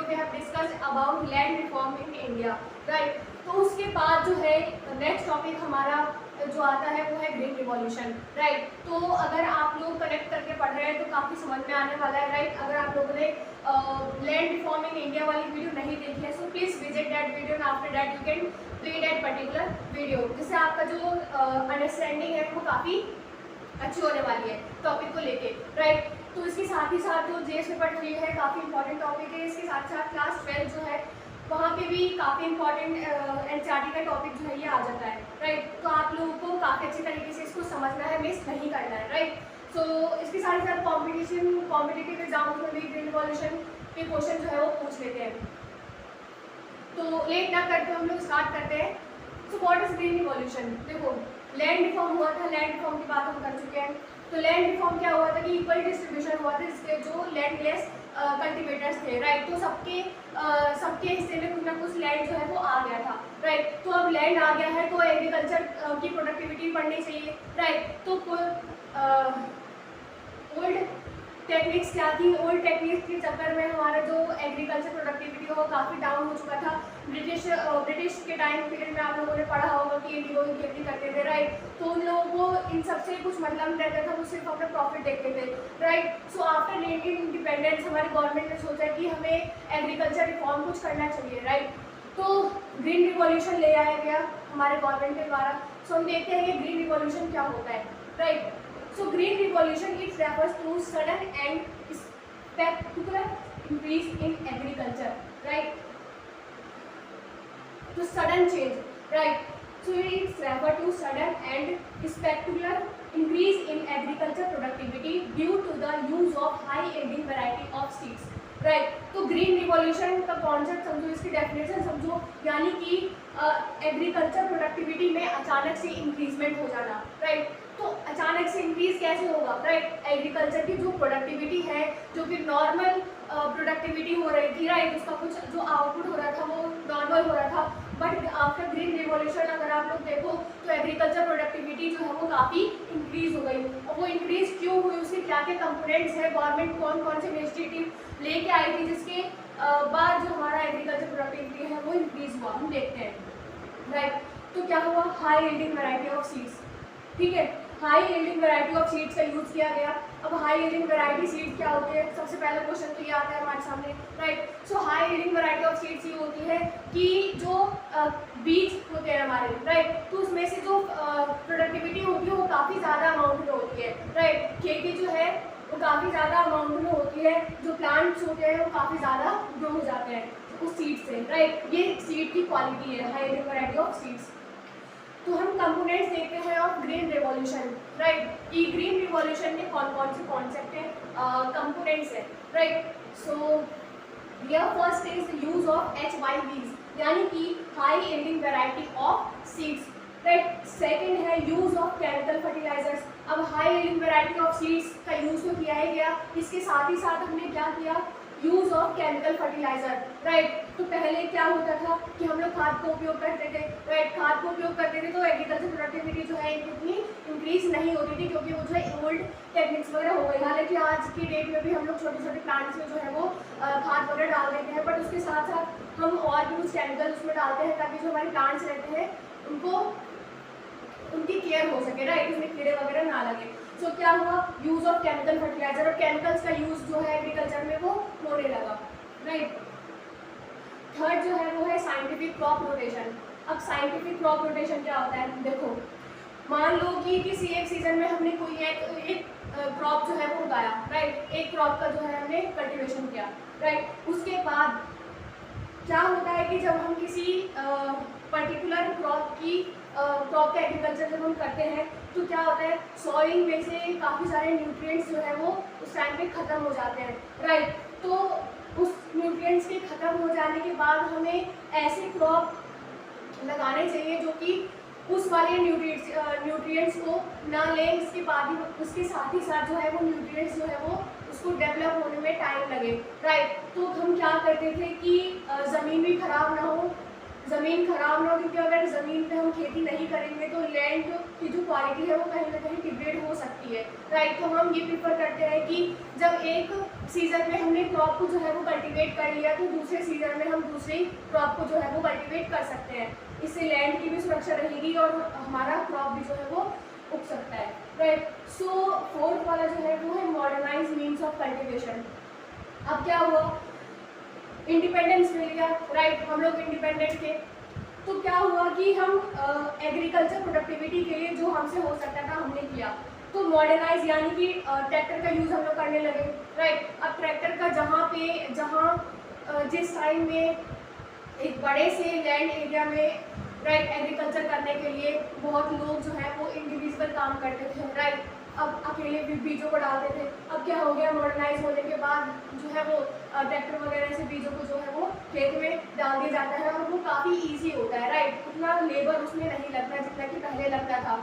We have discussed about land reform in India, right. तो उसके बाद जो है नेक्स्ट टॉपिक हमारा जो आता है वो है ग्रीन रिवॉल्यूशन, राइट। तो अगर आप लोग कनेक्ट करके पढ़ रहे हैं तो काफ़ी समझ में आने वाला है, राइट। अगर आप लोगों ने लैंड रिफॉर्म इन इंडिया वाली वीडियो नहीं देखी है so please visit that video and after that you can play that particular video, जिससे आपका जो अंडरस्टैंडिंग है वो काफ़ी अच्छी होने वाली है टॉपिक को लेके, राइट। तो इसके साथ ही साथ जो जेएस पेपर 3 है काफ़ी इंपॉर्टेंट टॉपिक है। इसके साथ साथ क्लास 12 जो है वहाँ पे भी काफ़ी इंपॉर्टेंट एनसीईआरटी का टॉपिक जो है ये आ जाता है, राइट। तो आप लोगों को काफ़ी अच्छी तरीके से इसको समझना है, मिस नहीं करना है, राइट। सो इसके साथ साथ कॉम्पिटिटिव एग्जाम्स में भी ग्रीन रिवॉल्यूशन के क्वेश्चन जो है वो पूछ लेते हैं। तो लेट ना करते हम लोग स्टार्ट करते हैं। सो व्हाट इज ग्रीन रिवॉल्यूशन? देखो, लैंड रिफॉर्म हुआ था, लैंड रिफॉर्म की बात हम कर चुके हैं। तो लैंड रिफॉर्म क्या हुआ था कि इक्वल डिस्ट्रीब्यूशन हुआ था, जिसके जो लैंडलेस कल्टिवेटर्स थे, राइट। तो सबके हिस्से में कुछ ना कुछ लैंड जो है वो आ गया था, राइट। तो अब लैंड आ गया है तो एग्रीकल्चर की प्रोडक्टिविटी बढ़नी चाहिए, राइट। तो ओल्ड टेक्निक्स क्या थी? ओल्ड टेक्निक्स के चक्कर में हमारा जो एग्रीकल्चर प्रोडक्टिविटी है वो काफ़ी डाउन हो चुका था। ब्रिटिश के टाइम पीरियड में आप लोगों ने पढ़ा होगा कि इंडिगो की खेती करते थे, राइट। तो उन लोगों को इन सबसे कुछ मतलब नहीं रहता था, वो सिर्फ अपना प्रॉफिट देखते थे, right. So after Indian independence हमारी गवर्नमेंट ने सोचा कि हमें एग्रीकल्चर रिफॉर्म कुछ करना चाहिए, राइट। तो ग्रीन रिवॉल्यूशन ले आया गया हमारे गवर्नमेंट के द्वारा। सो हम देखते हैं कि ग्रीन रिवॉल्यूशन क्या होता है, right. So green revolution it refers to sudden and spectacular increase in agriculture, right? To sudden change, right? So it refers to sudden and spectacular increase in agriculture productivity due to the use of high yielding variety of seeds, right. तो green revolution का concept समझो, इसकी definition समझो, यानी कि agriculture productivity में अचानक से इंक्रीजमेंट हो जाना, राइट। तो अचानक से इंक्रीज कैसे होगा, राइट। एग्रीकल्चर की जो प्रोडक्टिविटी है, जो कि नॉर्मल प्रोडक्टिविटी हो रही थी, राइट, उसका कुछ जो आउटपुट हो रहा था वो नॉर्मल हो रहा था। बट आफ्टर ग्रीन रिवॉल्यूशन अगर आप लोग देखो तो एग्रीकल्चर प्रोडक्टिविटी जो है वो काफ़ी इंक्रीज हो गई। और वो इंक्रीज क्यों हुई, उसके क्या क्या कंपोनेंट्स है, गवर्नमेंट कौन कौन से इनिशिएटिव लेके आई थी, जिसके बाद जो हमारा एग्रीकल्चर प्रोडक्टिविटी है वो इंक्रीज हुआ, हम देखते हैं, राइट। तो क्या हुआ? High yielding variety of seeds, ठीक है। High yielding variety of seeds का यूज़ किया गया। अब हाई यील्डिंग वैरायटी सीड्स क्या होती है? सबसे पहला क्वेश्चन तो ये आता है हमारे सामने, right. So high yielding variety of seeds ये होती है कि जो बीज होते हैं हमारे, राइट, तो उसमें से जो प्रोडक्टिविटी होती है वो काफ़ी ज़्यादा अमाउंट में होती है, राइट। खेती जो है वो काफ़ी ज़्यादा अमाउंट में होती है, जो प्लांट्स होते हैं वो काफ़ी ज़्यादा ग्रो हो जाते हैं उस सीड से, राइट। ये सीड की क्वालिटी है, high yielding variety of seeds. तो हम कंपोनेंट्स देखते हैं ऑफ ग्रीन रिवॉल्यूशन, राइट, कि ग्रीन रिवॉल्यूशन में कौन कौन से कॉन्सेप्ट हैं, कंपोनेंट्स है, right. So here first is use of HYVs, यानी कि high yielding variety of seeds, right. Second है यूज ऑफ केमिकल फर्टिलाइजर्स। अब high yielding variety of seeds का यूज तो किया ही गया, इसके साथ ही साथ हमने क्या किया? Use of chemical fertiliser, right. तो पहले क्या होता था कि हम लोग खाद का उपयोग करते थे, राइट। खाद का उपयोग करते थे तो एग्रीकल्चर प्रोडक्टिविटी जो है इतनी इंक्रीज नहीं होती थी, क्योंकि वो जो है ओल्ड टेक्निक्स वगैरह हो गई। हालांकि आज की डेट में भी हम लोग छोटे छोटे प्लांट्स में जो है वो खाद वगैरह डाल देते हैं, बट उसके साथ साथ हम और भी कुछ केमिकल उसमें डालते हैं ताकि जो हमारे प्लांट्स रहते हैं उनको उनकी केयर हो सके, राइट, उसमें कीड़े वगैरह ना लगे। सो क्या हुआ? यूज ऑफ केमिकल फर्टिलाइजर, और केमिकल्स का यूज जो है एग्रीकल्चर में वो होने लगा, राइट। थर्ड जो है वो है साइंटिफिक क्रॉप रोटेशन। अब साइंटिफिक क्रॉप रोटेशन क्या होता है? देखो, मान लो कि किसी एक सीजन में हमने कोई एक क्रॉप जो है वो उगाया, राइट, एक क्रॉप का जो है हमने कल्टिवेशन किया, राइट। उसके बाद क्या होता है कि जब हम किसी पर्टिकुलर क्रॉप का एग्रीकल्चर जब हम करते हैं तो क्या होता है, सॉइल में से काफ़ी सारे न्यूट्रिएंट्स जो है वो उस टाइम पे ख़त्म हो जाते हैं, राइट। तो उस न्यूट्रिएंट्स के ख़त्म हो जाने के बाद हमें ऐसे क्रॉप लगाने चाहिए जो कि उस वाले न्यूट्रिएंट्स को ना लें, इसके बाद ही उसके साथ ही साथ जो है वो न्यूट्रिएंट्स जो है वो उसको डेवलप होने में टाइम लगे, राइट। तो हम क्या करते थे कि ज़मीन भी ख़राब ना हो, ज़मीन खराब ना हो, क्योंकि अगर ज़मीन पे हम खेती नहीं करेंगे तो लैंड की जो क्वालिटी है वो कहीं ना कहीं डिग्रेड हो सकती है, राइट। तो हम ये प्रीफर करते हैं कि जब एक सीज़न में हमने क्रॉप को जो है वो कल्टिवेट कर लिया तो दूसरे सीज़न में हम दूसरी क्रॉप को जो है वो कल्टिवेट कर सकते हैं। इससे लैंड की भी सुरक्षा रहेगी और हमारा क्रॉप भी जो है वो उग सकता है, राइट। सो फोर्थ वाला जो है वो है मॉडर्नाइज मीन्स ऑफ कल्टिवेशन। अब क्या हुआ, इंडिपेंडेंस मिल गया, राइट, हम लोग इंडिपेंडेंट थे, तो क्या हुआ कि हम एग्रीकल्चर प्रोडक्टिविटी के लिए जो हमसे हो सकता था हमने किया। तो मॉडर्नाइज यानी कि ट्रैक्टर का यूज़ हम लोग करने लगे, राइट। अब ट्रैक्टर का जहाँ जिस टाइम में एक बड़े से लैंड एरिया में, राइट, एग्रीकल्चर करने के लिए बहुत लोग जो है वो इंडिविजुअल काम करते थे, राइट, अब अकेले भी बीजों को डालते थे। अब क्या हो गया, मॉडर्नाइज होने के बाद जो है वो ट्रैक्टर वगैरह से बीजों को जो है वो खेत में डाल दिया जाता है और वो काफ़ी इजी होता है, राइट, उतना लेबर उसमें नहीं लगता जितना कि पहले लगता था।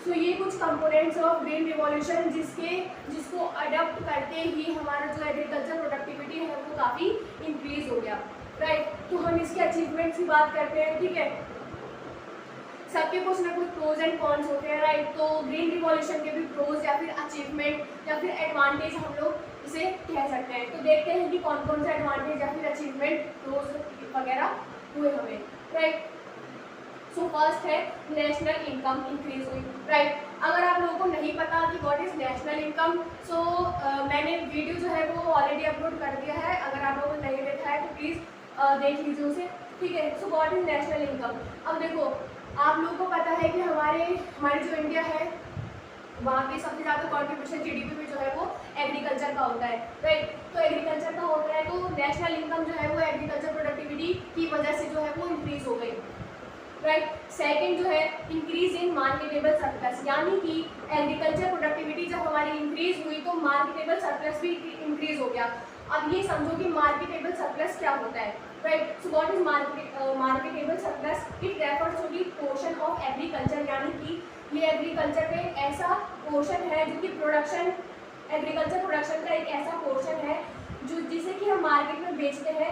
सो ये कुछ कंपोनेंट्स ऑफ ग्रीन रिवॉल्यूशन जिसको अडॉप्ट करते ही हमारा जो एग्रीकल्चर प्रोडक्टिविटी है वो काफ़ी इंक्रीज हो गया, राइट। तो हम इसके अचीवमेंट्स की बात करते हैं, ठीक है। सबके कुछ ना कुछ प्रोज एंड कॉन्स होते हैं, राइट। तो ग्रीन रिवॉल्यूशन के भी प्रोज या फिर अचीवमेंट या फिर एडवांटेज हम लोग इसे कह सकते हैं। तो देखते हैं कि कौन कौन से एडवांटेज या फिर अचीवमेंट प्रोज वगैरह हुए हमें, राइट। सो फर्स्ट है नेशनल इनकम इंक्रीज हुई, राइट। अगर आप लोगों को नहीं पता कि व्हाट इज नेशनल इनकम, सो मैंने वीडियो जो है वो ऑलरेडी अपलोड कर दिया है, अगर आप लोगों ने नहीं देखा है तो प्लीज़ देख लीजिए उसे, ठीक है। सो व्हाट इज नेशनल इनकम, अब देखो आप लोगों को पता है कि हमारी जो इंडिया है वहाँ पे सबसे ज़्यादा कॉन्ट्रीब्यूशन जीडीपी में जो है वो एग्रीकल्चर का होता है, राइट। तो एग्रीकल्चर का होता है तो नेशनल इनकम जो है वो एग्रीकल्चर प्रोडक्टिविटी की वजह से जो है वो इंक्रीज हो गई, राइट। सेकंड जो है इंक्रीज इन मार्केटेबल सरप्लस, यानी कि एग्रीकल्चर प्रोडक्टिविटी जब हमारी इंक्रीज हुई तो मार्केटेबल सरप्लस भी इंक्रीज हो गया। अब ये समझो कि मार्केटेबल सरप्लस क्या होता है, right. So what is marketable surplus, it refers to the portion of agriculture, यानी कि ये एग्रीकल्चर का एक ऐसा पोर्शन है जो कि एग्रीकल्चर प्रोडक्शन का एक ऐसा पोर्शन है जो जिसे कि हम मार्केट में बेचते हैं,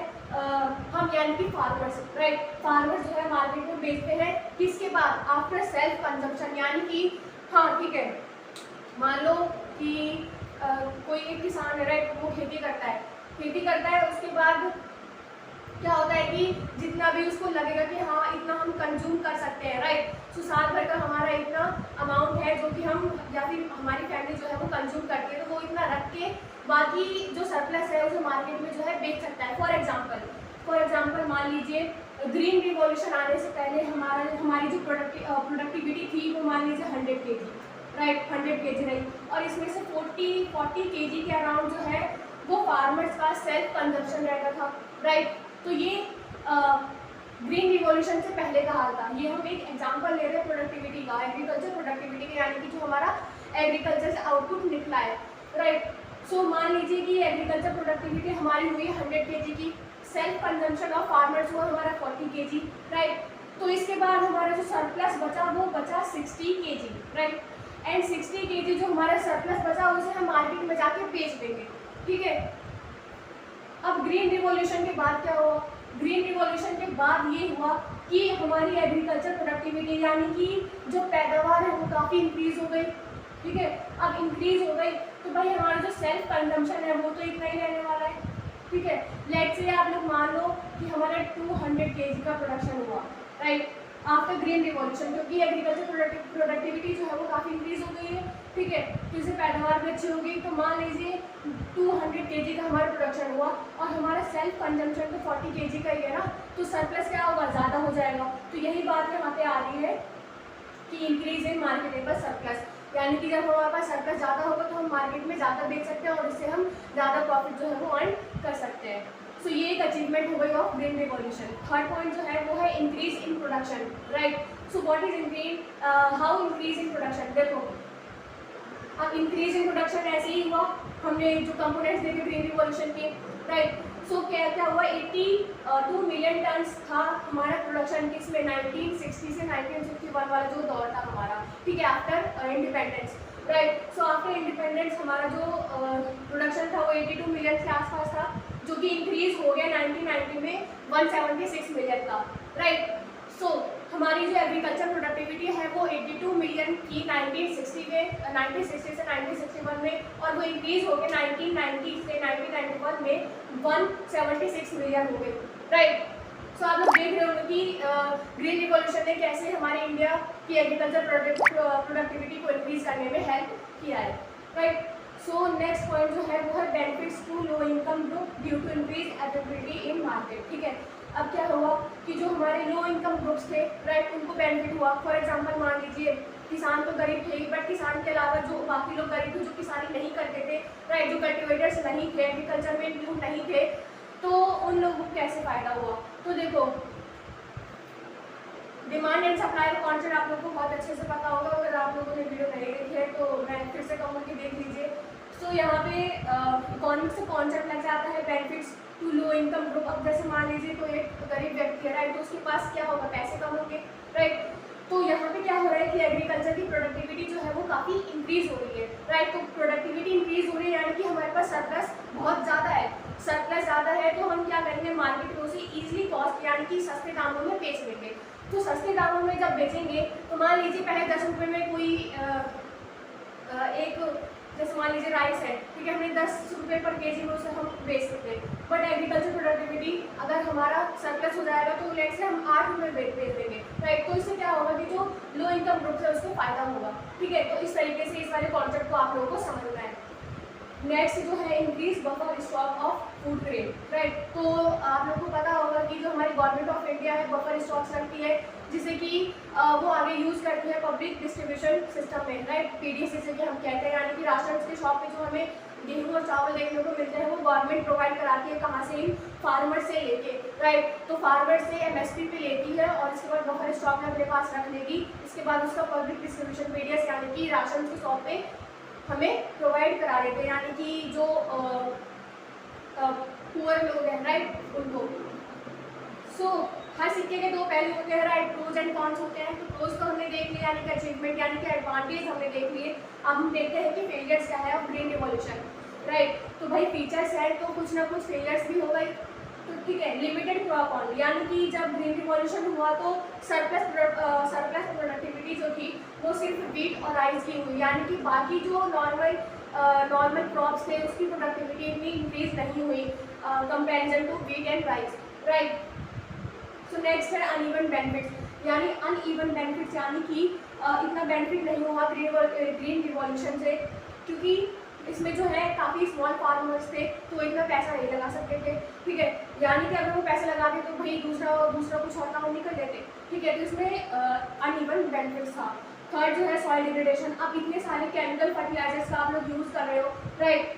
हम यानी कि फार्मर्स, राइट। फार्मर्स जो है मार्केट में बेचते हैं किसके बाद, आफ्टर सेल्फ कंजम्पशन, यानी कि हाँ ठीक है, मान लो कि कोई एक किसान है, राइट, वो खेती करता है, उसके बाद क्या होता है कि जितना भी उसको लगेगा कि हाँ इतना हम कंज्यूम कर सकते हैं, राइट। तो साल भर का हमारा इतना अमाउंट है जो कि हम या फिर हमारी फैमिली जो है वो कंज्यूम करती है, तो वो इतना रख के बाकी जो सरप्लस है उसे मार्केट में जो है बेच सकता है। फॉर एग्जाम्पल मान लीजिए ग्रीन रिवॉल्यूशन आने से पहले हमारी जो प्रोडक्टिविटी थी वो मान लीजिए 100 kg, राइट, 100 kg रही, और इसमें से 40 kg के अराउंड जो है वो फार्मर्स का सेल्फ कंजम्पशन रहता था, राइट। तो ये ग्रीन रिवॉल्यूशन से पहले का हाल था। ये हम एक एग्जांपल ले रहे हैं प्रोडक्टिविटी का, एग्रीकल्चर प्रोडक्टिविटी का, यानी कि जो हमारा एग्रीकल्चर से आउटपुट निकला है, राइट। सो मान लीजिए कि एग्रीकल्चर प्रोडक्टिविटी हमारी हुई 100 kg की, सेल्फ कंजम्पशन ऑफ फार्मर्स हुआ हमारा 40 kg, राइट। तो इसके बाद हमारा जो सरप्लस बचा वो बचा 60 kg, राइट। एंड 60 kg जो हमारा सरप्लस बचा उसे हम मार्केट में जाके बेच देंगे, ठीक है। अब ग्रीन रिवॉल्यूशन के बाद क्या हुआ, ग्रीन रिवॉल्यूशन के बाद ये हुआ कि हमारी एग्रीकल्चर प्रोडक्टिविटी यानी कि जो पैदावार है वो काफ़ी इंक्रीज हो गई, ठीक है। अब इंक्रीज हो गई तो भाई हमारा जो सेल्फ कंजम्पशन है वो तो इतना ही रहने वाला है, ठीक है। लेट्स से आप लोग मान लो कि हमारा 200 kg का प्रोडक्शन हुआ, राइट, आफ्टर ग्रीन रिवॉल्यूशन, क्योंकि एग्रीकल्चर प्रोडक्टिविटी जो है वो काफ़ी इंक्रीज हो गई है, ठीक है। तो इससे पैदावार भी अच्छी होगी। तो मान लीजिए 200 kg का हमारा प्रोडक्शन हुआ और हमारा सेल्फ कंजम्पशन तो 40 kg का ही है ना, तो सरप्लस क्या होगा, ज़्यादा हो जाएगा। तो यही बात यहाँ पे आ रही है कि इंक्रीज इन मार्केटेबल सरप्लस, यानी कि जब हमारे पास सरप्लस ज़्यादा होगा तो हम मार्केट में ज़्यादा बेच सकते हैं और इससे हम ज़्यादा प्रॉफिट जो है वो अर्न कर सकते हैं। सो ये एक अचीवमेंट हो गई of green revolution. Third point जो है वो है increase in production, right. So what is how increase in production, देखो अब इंक्रीज इन प्रोडक्शन ऐसे ही हुआ, हमने जो कंपोनेंट्स देखे ग्रीन रिवॉल्यूशन के, राइट। सो क्या हुआ, 82 मिलियन टन्स था हमारा प्रोडक्शन किसमें, 1960 से 1961 वाला जो दौर था हमारा, ठीक है, after independence, right. So after independence हमारा जो प्रोडक्शन था वो 82 मिलियन के आसपास था, जो कि इंक्रीज हो गया 1990 में 176 मिलियन का, राइट। सो हमारी जो एग्रीकल्चर प्रोडक्टिविटी है वो 82 मिलियन की 1960 से 1961 में, और वो इंक्रीज हो गया 1990 से 1991 में 176 मिलियन हो गई, राइट। सो आप लोग देख रहे होंगे कि ग्रीन रिवॉल्यूशन ने कैसे हमारे इंडिया की एग्रीकल्चर प्रोडक्टिविटी को इंक्रीज करने में हेल्प किया है, राइट। सो नेक्स्ट पॉइंट जो है वो है benefits to low income group due to increase availability in market, ठीक है। अब क्या हुआ कि जो हमारे लो इनकम ग्रुप्स थे, राइट, उनको बेनिफिट हुआ। फॉर एग्जांपल मान लीजिए किसान तो गरीब थे ही, बट किसान के अलावा जो बाकी लोग गरीब थे, जो किसानी नहीं करते थे, राइट, जो कल्टिवेटर्स नहीं थे, एग्रीकल्चर में इंक्लूड नहीं थे, तो उन लोगों को कैसे फ़ायदा हुआ। तो देखो डिमांड एंड सप्लाई का कॉन्सेप्ट आप लोगों को बहुत अच्छे से पता होगा, अगर आप लोगों ने वीडियो नहीं देखी है तो मैं फिर से कहूँगी देख लीजिए। सो यहाँ पे इकोनॉमिक्स से कॉन्सेप्ट लग जाता है benefits to low income group. अब जैसे मान लीजिए तो एक गरीब व्यक्ति है, राइट, तो उसके पास क्या होगा, पैसे कम होंगे, राइट। तो यहाँ पे क्या हो रहा है कि एग्रीकल्चर की प्रोडक्टिविटी जो है वो काफ़ी इंक्रीज हो रही है, राइट। तो प्रोडक्टिविटी इंक्रीज हो रही है यानी कि हमारे पास सरप्लस बहुत ज़्यादा है। सरप्लस ज़्यादा है तो हम क्या करेंगे, मार्केट में उसे ईजिली कॉस्ट यानी कि सस्ते दामों में बेच देंगे। तो सस्ते दामों में जब बेचेंगे तो मान लीजिए पहले 10 रुपये में कोई एक जैसे मान लीजिए राइस है, ठीक है, हमें 10 रुपये पर केजी में उसे हम बेच सकते हैं। बट एग्रीकल्चर प्रोडक्टिविटी अगर हमारा सरप्लस हो जाएगा तो लेट से हम 8 रुपये बेच देंगे, राइट। तो इससे क्या होगा कि जो लो इनकम ग्रुप है उसको फायदा होगा, ठीक है। तो इस तरीके से इस वाले कॉन्सेप्ट को आप लोगों को समझना है। नेक्स्ट जो है increase buffer stock of food grain, right. तो आप लोगों को पता होगा कि जो हमारी गवर्नमेंट ऑफ इंडिया है बफर स्टॉक्स रखती है, जिसे कि वो आगे यूज़ करती है पब्लिक डिस्ट्रीब्यूशन सिस्टम में, राइट, PDS जैसे कि हम कहते हैं, यानी कि राशन के शॉप में जो हमें गेहूँ और चावल देखने को मिलते हैं वो गवर्नमेंट प्रोवाइड कराती है, कहाँ से, इन फार्मर से लेके, राइट। तो फार्मर से MSP पे लेती है और इसके बाद बफर स्टॉक में अपने पास रख लेगी। इसके बाद उसका पब्लिक डिस्ट्रीब्यूशन PDS यानी कि राशन की शॉप पे हमें प्रोवाइड करा देते हैं, यानी कि जो पुअर लोग हैं, राइट, उनको। सो हर सिक्के के दो पहलू होते हैं, राइट, प्रोज एंड कॉन्स होते हैं। तो प्रोज तो हमने देख लिया यानी कि अचीवमेंट यानी कि एडवांटेज हमने देख लिए। अब हम देखते हैं कि फेलियर्स क्या है ऑफ ग्रीन रिवॉल्यूशन, राइट। तो भाई फीचर्स है तो कुछ ना कुछ फेलियर्स भी हो गई, तो ठीक है। लिमिटेड क्रॉप ऑन यानी कि जब ग्रीन रिवॉल्यूशन हुआ तो सरप्लस प्रोडक्टिविटी जो थी वो सिर्फ व्हीट और राइस की हुई, यानी कि बाकी जो नॉर्मल क्रॉप्स थे उसकी प्रोडक्टिविटी इतनी इंक्रीज नहीं हुई comparison to wheat and rice, right. So next है अनइवन बेनिफिट्स, यानी अनइवन बेनिफिट्स यानी कि इतना बेनिफिट नहीं हुआ ग्रीन रिवॉल्यूशन से, क्योंकि इसमें जो है काफ़ी स्मॉल फार्मर्स थे तो इतना पैसा नहीं लगा सकते थे, ठीक है। यानी कि अगर वो पैसा लगाते तो भाई दूसरा कुछ और काम नहीं कर लेते, ठीक है। तो इसमें अनइवन बेनिफिट्स था। थर्ड जो है सॉइल डिग्रेडेशन। अब इतने सारे केमिकल फर्टिलाइजर्स का आप लोग यूज़ कर रहे हो, राइट,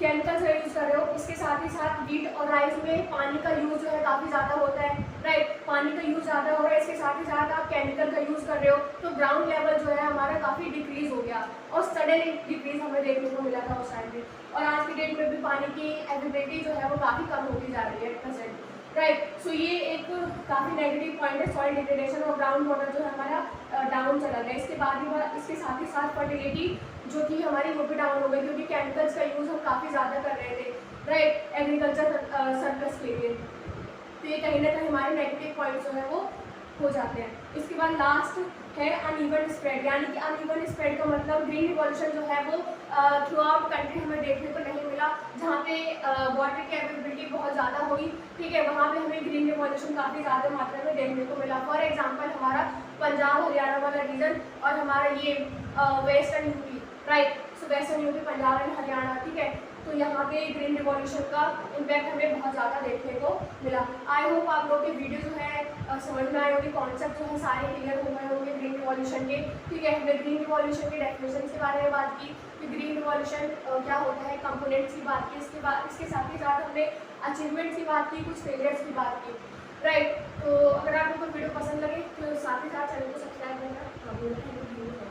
केमिकल्स का यूज़ कर रहे हो, इसके साथ ही साथ व्हीट और राइस में पानी का यूज़ जो है काफ़ी ज़्यादा होता है, राइट, पानी का यूज़ ज़्यादा हो रहा है, इसके साथ ही साथ आप केमिकल का यूज़ कर रहे हो, तो ग्राउंड लेवल जो है हमारा काफ़ी डिक्रीज़ हो गया और सडन डिक्रीज़ हमें देखने को मिला था उस टाइम में। और आज की डेट में भी पानी की अवेलेबिलिटी जो है वो काफ़ी कम होती जा रही है प्रेजेंट, राइट। सो ये एक काफ़ी नेगेटिव पॉइंट है, सॉइल डिग्रेडेशन और ग्राउंड वाटर जो है हमारा डाउन चला गया। इसके साथ ही साथ फर्टिलिटी जो कि हमारी वो भी डाउन हो गई, क्योंकि केमिकल्स का यूज़ हम काफ़ी ज़्यादा कर रहे थे, राइट, एग्रीकल्चर सरप्लस के लिए। तो ये कहीं ना कहीं हमारे नेगेटिव पॉइंट जो है वो हो जाते हैं। इसके बाद लास्ट है अनइवन स्प्रेड, यानी कि अनइवन स्प्रेड का मतलब ग्रीन रिवॉल्यूशन जो है वो थ्रू आउट कंट्री हमें देखने को नहीं मिला। जहाँ पे वाटर की अवेलेबिलिटी बहुत ज़्यादा हुई, ठीक है, वहाँ पे हमें ग्रीन रिवॉल्यूशन काफ़ी ज़्यादा मात्रा में देखने को मिला। फॉर एग्जांपल हमारा पंजाब हरियाणा वाला रीजन और हमारा ये western UP, right. So western UP, Punjab and Haryana, ठीक है। तो यहाँ पे ग्रीन रिवॉल्यूशन का इम्पैक्ट हमें बहुत ज़्यादा देखने को मिला। आई होप आप लोग के वीडियो जो है समझ में आए होंगे, कॉन्सेप्ट जो है सारे क्लियर हो गए होंगे ग्रीन रिवॉल्यूशन के, ठीक है। हमने ग्रीन रिवॉल्यूशन के डेफिनेशन के बारे में बात की कि ग्रीन रिवॉल्यूशन क्या होता है, कंपोनेंट्स की बात की, इसके साथ ही साथ हमने अचीवमेंट्स की बात की, कुछ फेलियर्स की बात की, राइट। तो अगर आप लोग को वीडियो पसंद लगे तो साथ ही साथ चैनल को सब्सक्राइब करना।